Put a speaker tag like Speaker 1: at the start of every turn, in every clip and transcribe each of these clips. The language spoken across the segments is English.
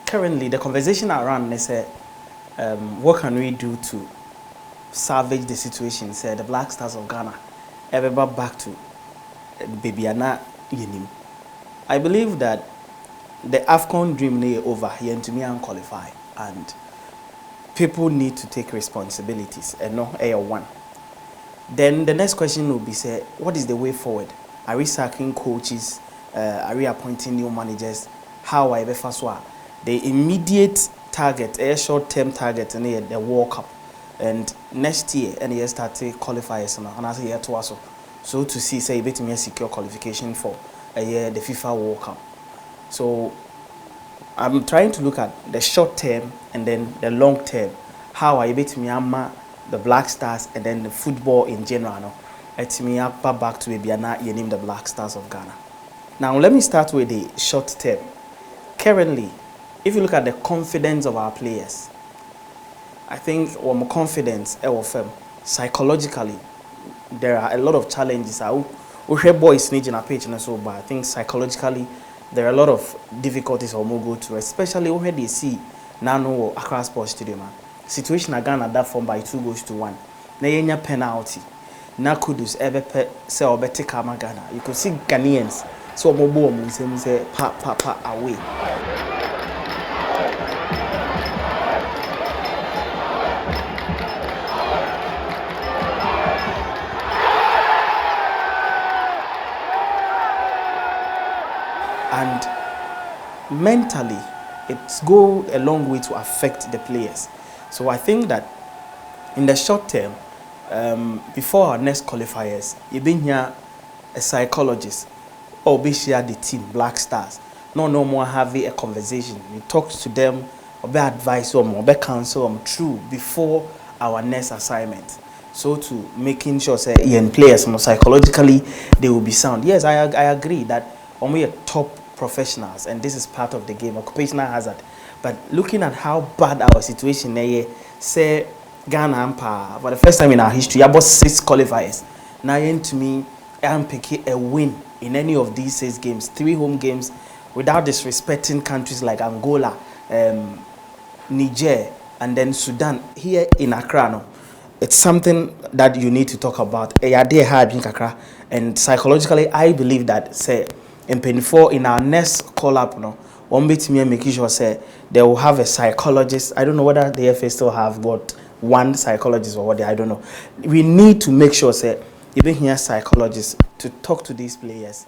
Speaker 1: currently the conversation around is what can we do to salvage the situation? Say the Black Stars of Ghana ever back to Babyana Yenim. I believe that the AFCON dream is over here to me and qualify, and people need to take responsibilities and no one. Then the next question will be say, what is the way forward? Are we sacking coaches? Are we appointing new managers? How are we first one? The immediate target, a short-term target, and the World Cup, and next year, and you start to qualify as and as a year to us. So to see, say, bit me secure qualification for a year the FIFA World Cup. So I'm trying to look at the short term and then the long term. How are you bit me the Black Stars and then the football in general? No, it's me back to Babyana. You name the Black Stars of Ghana. Now let me start with the short term. Currently, if you look at the confidence of our players, I think we're confidence psychologically there are a lot of challenges. We hear boys need a page and so, but I think psychologically there are a lot of difficulties or more go to, especially when they see now across sports stadium. Situation again at that form by 2-1. Na penalty. Na kudus ever say or better Ghana. You could see Ghanaians so mobile say pa away. And mentally, it's go a long way to affect the players. So I think that in the short term, before our next qualifiers, you've been here a psychologist or be share the team, Black Stars. No more having a conversation. You talk to them, or be advice or be counsel through before our next assignment. So to making sure say players psychologically they will be sound. Yes, I agree that when we are top professionals, and this is part of the game, occupational hazard. But looking at how bad our situation is, say Ghana for the first time in our history, about 6 qualifiers. Now, to me, I'm picking a win in any of these 6 games, 3 home games, without disrespecting countries like Angola, Niger, and then Sudan. Here in Accra, no, it's something that you need to talk about. And psychologically, I believe that say. In 24 in our next call up, one bit me making sure say they will have a psychologist. I don't know whether the FA still have got one psychologist or what I don't know. We need to make sure say even here psychologists to talk to these players,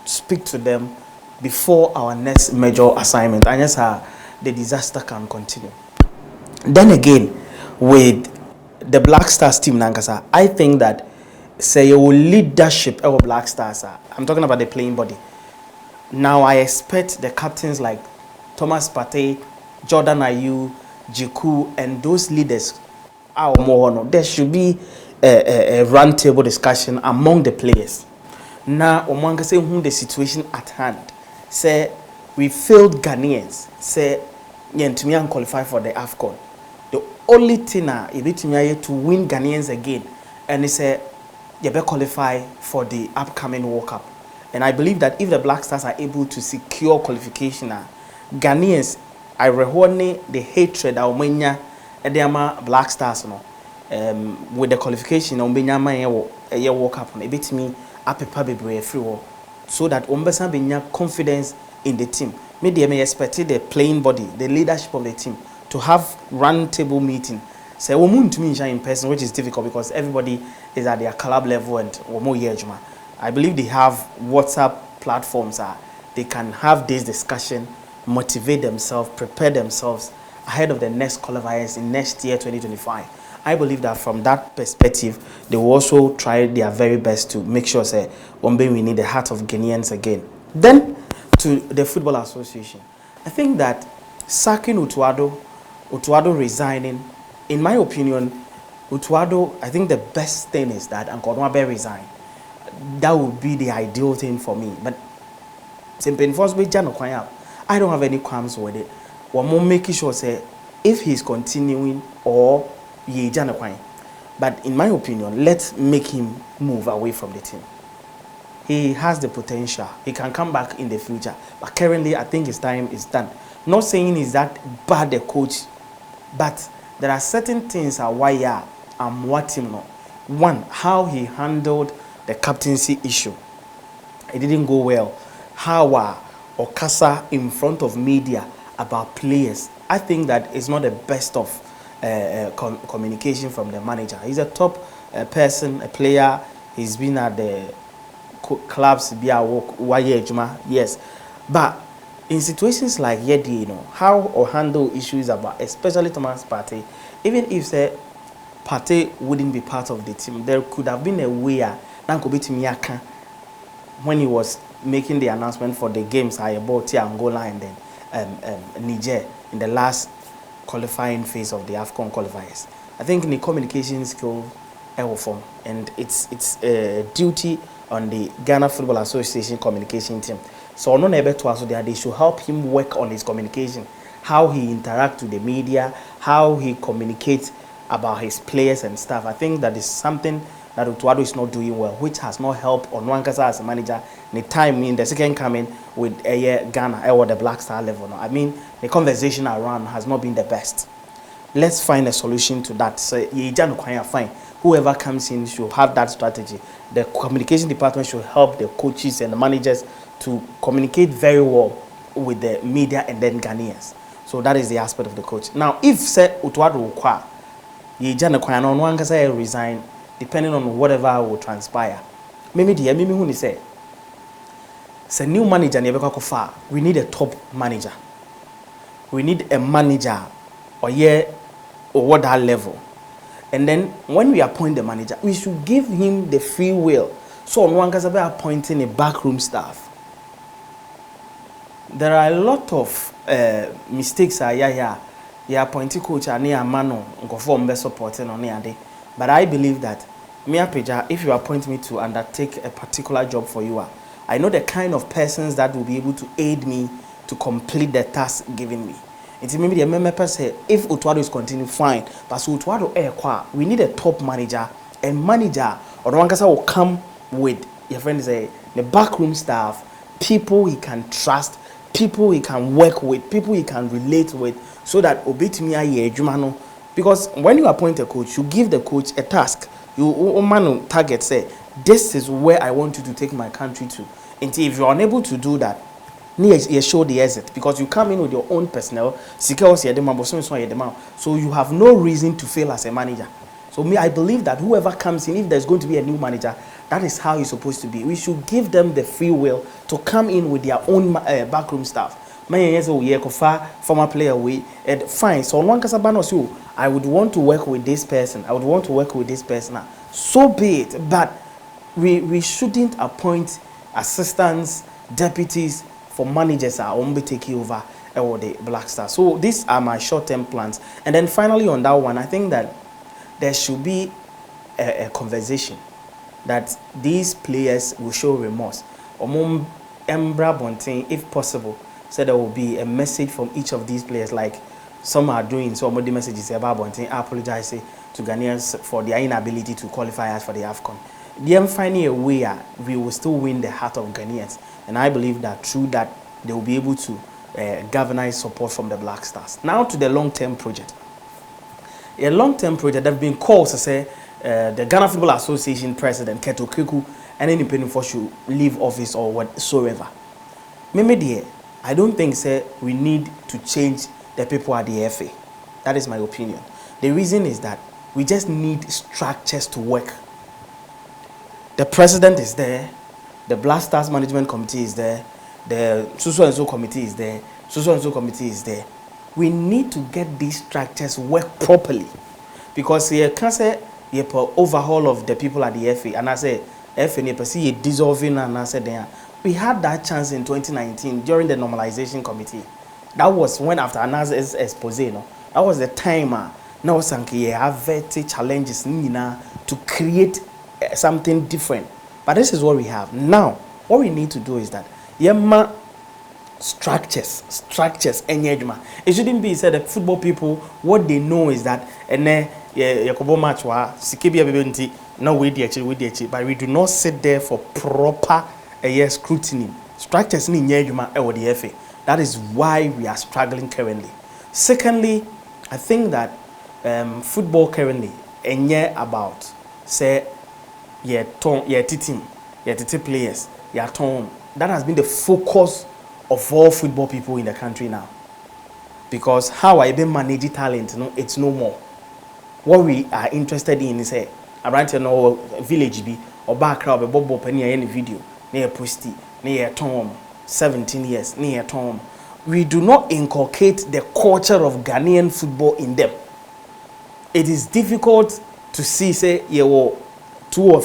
Speaker 1: speak to them before our next major assignment. And yes, the disaster can continue. Then again, with the Black Stars team, Nankasa, I think that say your leadership of Black Stars. I'm talking about the playing body. Now I expect the captains like Thomas Partey, Jordan Ayew, Jiku, and those leaders are more. There should be a round table discussion among the players. Now, among say who the situation at hand. Say we failed Ghanaians. Say to me qualify for the AFCON. The only thing to win Ghanaians again, and it's a they better qualify for the upcoming World Cup. And I believe that if the Black Stars are able to secure qualification, Ghanaians, I rehorne the hatred of Menya Edema Black Stars with the qualification on Benyama a year World Cup, a bit me up a pub free war, so that Umbasa Benya confidence in the team. Maybe may expect the playing body, the leadership of the team, to have round table meeting. Say we to me in person, which is difficult because everybody is at their club level and more juma. I believe they have WhatsApp platforms they can have this discussion, motivate themselves, prepare themselves ahead of the next qualifiers in next year 2025. I believe that from that perspective, they will also try their very best to make sure say one day we need the heart of Ghanaians again. Then to the Football Association. I think that sacking Utuado resigning, in my opinion, Utuado, I think the best thing is that Nkodwabe resign. That would be the ideal thing for me. But I don't have any qualms with it. We're more making sure say if he's continuing or ye but in my opinion, let's make him move away from the team. He has the potential. He can come back in the future. But currently, I think his time is done. Not saying is that bad a coach, but there are certain things are why I'm watching no. One, how he handled the captaincy issue. It didn't go well. How Okasa in front of media about players. I think that is not the best of communication from the manager. He's a top person, a player. He's been at the clubs, yes. But in situations like Yedi, you know, how or handle issues about, especially Thomas Partey, even if say Partey wouldn't be part of the team, there could have been a way when he was making the announcement for the games about Angola and then Niger in the last qualifying phase of the AFCON qualifiers. I think in the communication skill form, and it's a duty on the Ghana Football Association communication team. So no able to also they should help him work on his communication, how he interacts with the media, how he communicates about his players and stuff. I think that is something that Utuado is not doing well, which has not helped on Wankasa as a manager. The time in the second coming with Ghana or the Black Star level. I mean, the conversation around has not been the best. Let's find a solution to that. So you can't find whoever comes in should have that strategy. The communication department should help the coaches and the managers to communicate very well with the media and then Ghanaians. So that is the aspect of the coach. Now, if say Utuado Ukwa, you can't resign. Depending on whatever will transpire. Maybe who say, it's a new manager never go far. We need a top manager. We need a manager or what that level. And then when we appoint the manager, we should give him the free will. So no one can be appointing a backroom staff. There are a lot of mistakes here. You appointing coach and a man go for best supporting on day. But I believe that, if you appoint me to undertake a particular job for you, I know the kind of persons that will be able to aid me to complete the task given me. It's maybe the member person, if Utuado is continuing, fine. But so Utuado we need a top manager, and manager or the one will come with your friend say the backroom staff, people he can trust, people he can work with, people he can relate with, so that obetumi jumano. Because when you appoint a coach, you give the coach a task. You man target say, this is where I want you to take my country to. And if you're unable to do that, you show the exit. Because you come in with your own personnel, so you have no reason to fail as a manager. So I believe that whoever comes in, if there's going to be a new manager, that is how it's supposed to be. We should give them the free will to come in with their own backroom staff. Former player away, and fine. So one kasabano I would want to work with this person. I would want to work with this person. So be it. But we shouldn't appoint assistants, deputies for managers are only taking over the Black Star. So these are my short-term plans. And then finally on that one, I think that there should be a conversation that these players will show remorse. Embra Bontin, if possible, so there will be a message from each of these players, like some are doing. So the messages about Bontin, I apologize to Ghanaians for their inability to qualify us for the AFCON. They are finding a way we will still win the heart of Ghanaians, and I believe that through that they will be able to galvanize support from the Black Stars. Now to the long-term project. A long-term project that have been called to say the Ghana Football Association president Keto Keku and independent force should leave office or whatsoever. Maybe I don't think we need to change the people at the FA. That is my opinion. The reason is that we just need structures to work. The president is there, the Black Stars Management Committee is there, the so-and-so committee is there, so-and-so committee is there. We need to get these structures work properly. Because you can't say you overhaul of the people at the FA, and I say FA you dissolving, and I said there. We had that chance in 2019 during the normalization committee. That was when after Ana's expose, that was the time now Sanki have challenges to create something different. But this is what we have. Now, what we need to do is that structures engagement. It shouldn't be said that football people, what they know is that Yakobo match but we do not sit there for proper scrutiny. Structures ni nyejuma the FA. That is why we are struggling currently. Secondly, I think that football currently, about say titi players, that has been the focus of all football people in the country now. Because how I been managing talent, it's no more. What we are interested in is around no village be or background be bobo penny any video near posty near Tom 17 years near Tom. We do not inculcate the culture of Ghanaian football in them. It is difficult to see say two or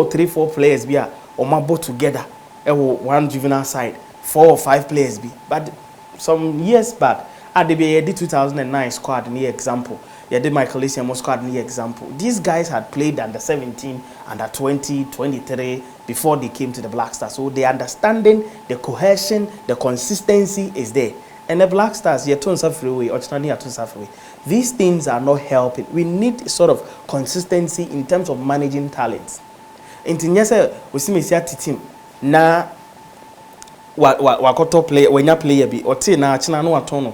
Speaker 1: three, four players be or mabo together. One juvenile side, 4 or 5 players be. But some years back, at the 2009 squad, near example, did Michael squad, near example. These guys had played under 17, under 20, 23 before they came to the Black Stars. So the understanding, the cohesion, the consistency is there. And the Black Stars, these things are not helping. We need sort of consistency in terms of managing talents. In Tinyasa, we see me team na wakoto player when you player be or na china no atono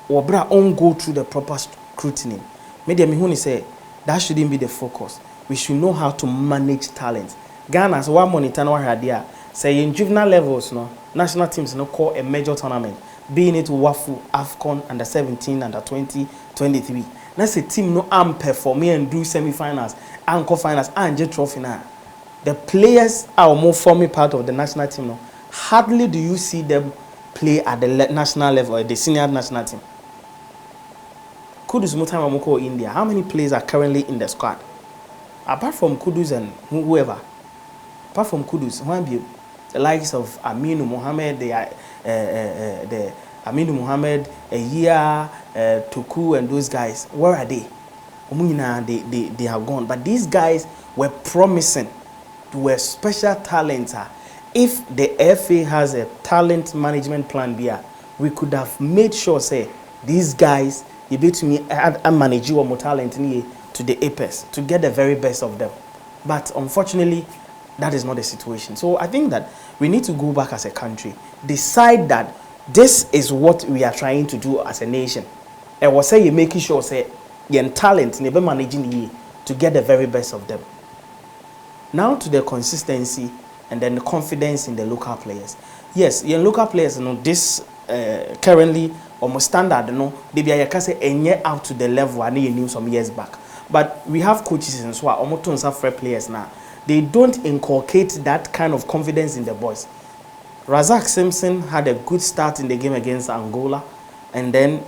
Speaker 1: or bra on go through the proper scrutiny. Media me who say that shouldn't be the focus. We should know how to manage talent. Ghana so one monitor no here say in juvenile levels no national teams no call a major tournament, being it Wafu, AFCON, under 17, under 20, 23. Let's say team no perform and do semi-finals, anchor finals, and get trophy now. The players are more forming part of the national team now. Hardly do you see them play at the national level or the senior national team. Kudus Mutamamoko India, how many players are currently in the squad? Apart from Kudus and whoever, apart from Kudus, the likes of Aminu Mohammed, the Aminu Mohammed, Eya, Tuku, and those guys, where are they? They have gone. But these guys were promising to were special talents. If the FA has a talent management plan, we could have made sure, say, these guys, you be to me and manage your more talent to the apex to get the very best of them. But unfortunately, that is not the situation. So I think that we need to go back as a country, decide that this is what we are trying to do as a nation. And we'll say you're making sure, say, your talent, never managing ye to get the very best of them. Now to the consistency and then the confidence in the local players. Yes, your local players, this currently almost standard, they be out to the level I knew some years back. But we have coaches and so almost fair players now. They don't inculcate that kind of confidence in the boys. Razak Simpson had a good start in the game against Angola, and then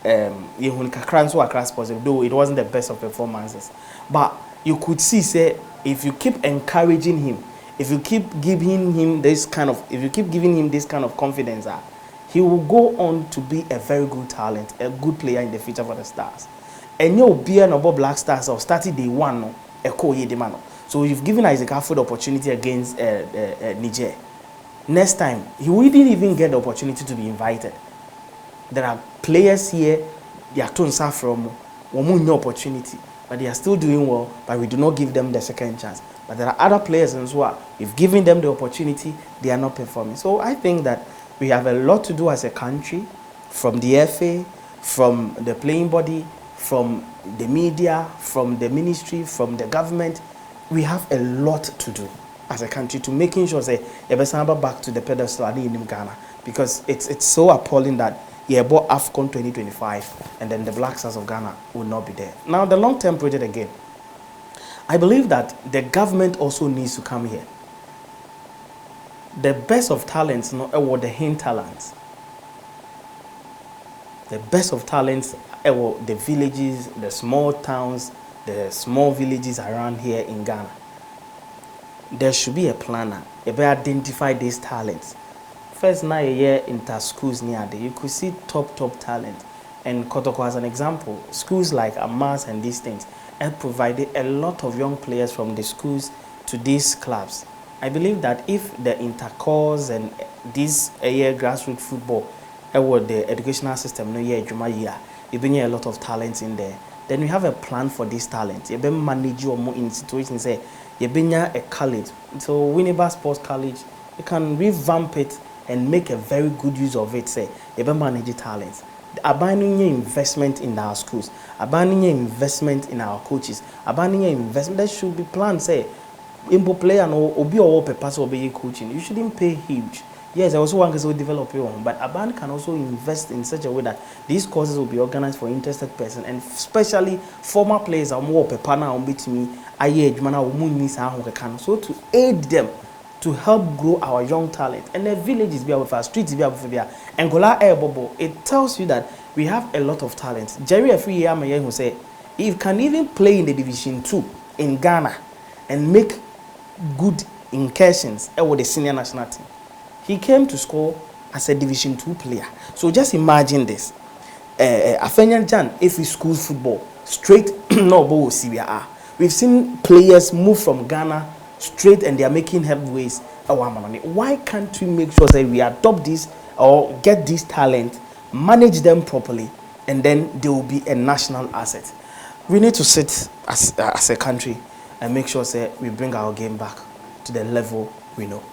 Speaker 1: though it wasn't the best of performances. But you could see, say, if you keep encouraging him, if you keep giving him this kind of confidence, he will go on to be a very good talent, a good player in the future for the Stars. And you'll be an about Black Stars or started day one, so you've given Isaac Afo the opportunity against Niger. Next time, he wouldn't even get the opportunity to be invited. There are players here, they are turned from no opportunity, but they are still doing well, but we do not give them the second chance. But there are other players as well. We've given them the opportunity, they are not performing. So I think that we have a lot to do as a country, from the FA, from the playing body, from the media, from the ministry, from the government. We have a lot to do as a country to making sure say back to the pedestal in Ghana, because it's so appalling that bought AFCON 2025 and then the Black Stars of Ghana will not be there. Now the long-term project again, I believe that the government also needs to come here. The best of talents, not the hinterlands. The best of talents, the villages, the small towns, the small villages around here in Ghana. There should be a planner. If we identify these talents. First, now a year inter schools near there, you could see top talent. And Kotoko as an example, schools like Amas and these things have provided a lot of young players from the schools to these clubs. I believe that if the intercourse and this grassroots football, the educational system, you bring a lot of talents in there. Then we have a plan for this talent. You been manage your more in situations. Say you been a college, so Winneba Sports College. You can revamp it and make a very good use of it, say, even manage talents. Abandoning investment in our schools, abandoning investment in our coaches, abandoning investment that should be planned, say, Impo player no obi or pass or be coaching. You shouldn't pay huge. Yes, I also want to develop your own, but a band can also invest in such a way that these courses will be organized for interested person, and especially former players are more pepana on bit me. So to aid them to help grow our young talent, and the villages be our streets be our and Gola Air Bobo, it tells you that we have a lot of talent. Jerry every year who say he can even play in the Division 2 in Ghana and make good incursions with the senior national team. He came to school as a Division 2 player. So just imagine this. Afenyan Jan, if we school football, straight no bo we are. We've seen players move from Ghana straight and they are making headways. Why can't we make sure that we adopt this or get this talent, manage them properly, and then they will be a national asset? We need to sit as a country and make sure that we bring our game back to the level we know.